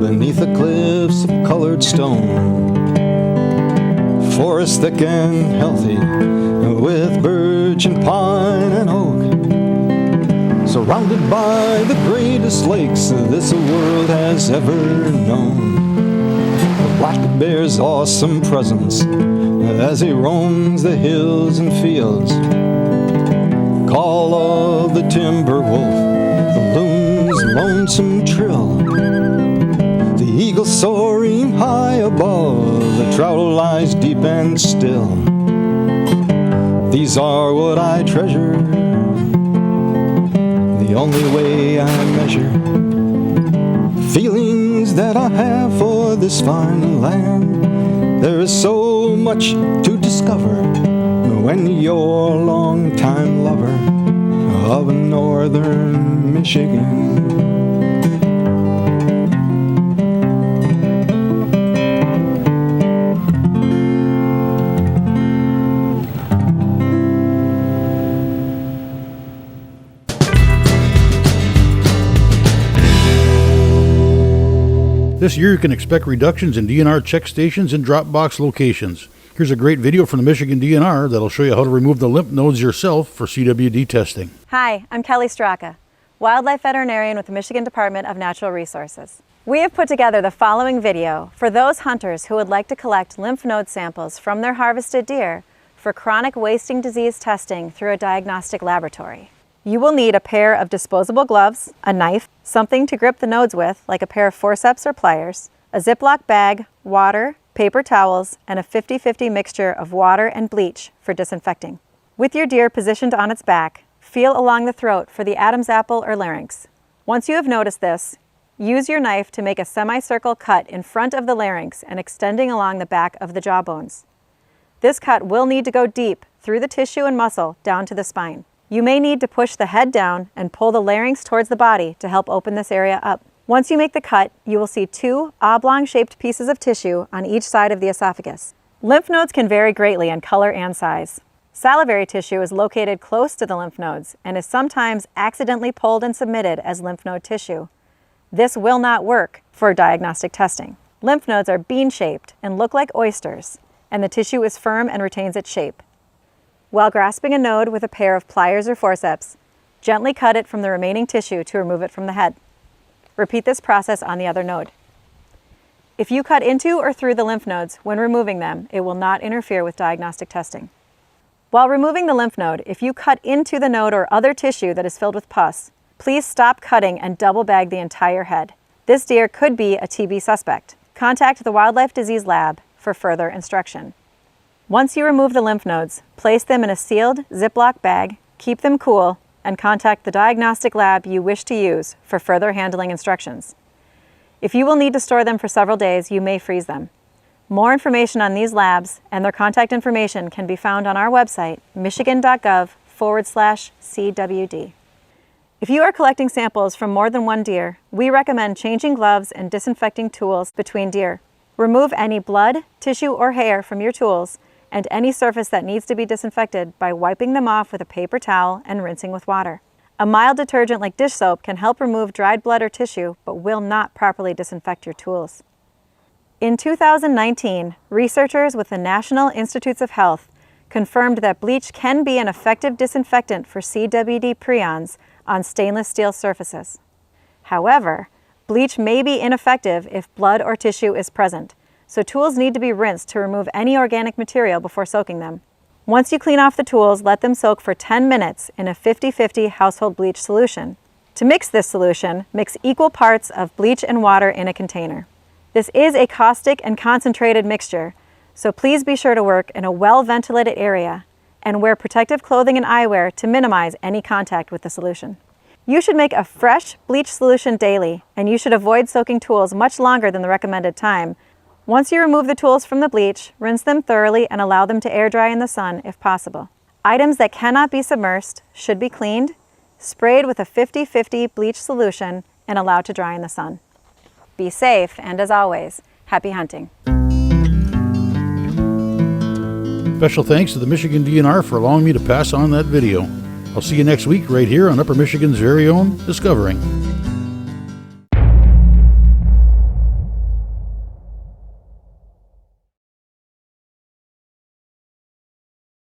Beneath the cliffs of colored stone, forest thick and healthy, with birch and pine and oak, surrounded by the greatest lakes this world has ever known. The black bear's awesome presence as he roams the hills and fields, call of the timber wolf, the loon's lonesome trill, the eagle soaring high above, the trout lies deep and still. These are what I treasure, the only way I measure feelings that I have for this fine land. There is so much to discover when you're a long-time lover of northern Michigan. This year you can expect reductions in DNR check stations and drop box locations. Here's a great video from the Michigan DNR that'll show you how to remove the lymph nodes yourself for CWD testing. Hi, I'm Kelly Straka, wildlife veterinarian with the Michigan Department of Natural Resources. We have put together the following video for those hunters who would like to collect lymph node samples from their harvested deer for chronic wasting disease testing through a diagnostic laboratory. You will need a pair of disposable gloves, a knife, something to grip the nodes with, like a pair of forceps or pliers, a Ziploc bag, water, paper towels, and a 50-50 mixture of water and bleach for disinfecting. With your deer positioned on its back, feel along the throat for the Adam's apple or larynx. Once you have noticed this, use your knife to make a semicircle cut in front of the larynx and extending along the back of the jawbones. This cut will need to go deep through the tissue and muscle down to the spine. You may need to push the head down and pull the larynx towards the body to help open this area up. Once you make the cut, you will see two oblong-shaped pieces of tissue on each side of the esophagus. Lymph nodes can vary greatly in color and size. Salivary tissue is located close to the lymph nodes and is sometimes accidentally pulled and submitted as lymph node tissue. This will not work for diagnostic testing. Lymph nodes are bean-shaped and look like oysters, and the tissue is firm and retains its shape. While grasping a node with a pair of pliers or forceps, gently cut it from the remaining tissue to remove it from the head. Repeat this process on the other node. If you cut into or through the lymph nodes when removing them, it will not interfere with diagnostic testing. While removing the lymph node, if you cut into the node or other tissue that is filled with pus, please stop cutting and double bag the entire head. This deer could be a TB suspect. Contact the Wildlife Disease Lab for further instruction. Once you remove the lymph nodes, place them in a sealed Ziploc bag, keep them cool, and contact the diagnostic lab you wish to use for further handling instructions. If you will need to store them for several days, you may freeze them. More information on these labs and their contact information can be found on our website, michigan.gov/CWD. If you are collecting samples from more than one deer, we recommend changing gloves and disinfecting tools between deer. Remove any blood, tissue, or hair from your tools and any surface that needs to be disinfected by wiping them off with a paper towel and rinsing with water. A mild detergent like dish soap can help remove dried blood or tissue, but will not properly disinfect your tools. In 2019, researchers with the National Institutes of Health confirmed that bleach can be an effective disinfectant for CWD prions on stainless steel surfaces. However, bleach may be ineffective if blood or tissue is present, so tools need to be rinsed to remove any organic material before soaking them. Once you clean off the tools, let them soak for 10 minutes in a 50-50 household bleach solution. To mix this solution, mix equal parts of bleach and water in a container. This is a caustic and concentrated mixture, so please be sure to work in a well-ventilated area and wear protective clothing and eyewear to minimize any contact with the solution. You should make a fresh bleach solution daily, and you should avoid soaking tools much longer than the recommended time. Once you remove the tools from the bleach, rinse them thoroughly and allow them to air dry in the sun if possible. Items that cannot be submersed should be cleaned, sprayed with a 50-50 bleach solution, and allowed to dry in the sun. Be safe, and as always, happy hunting. Special thanks to the Michigan DNR for allowing me to pass on that video. I'll see you next week right here on Upper Michigan's very own Discovering.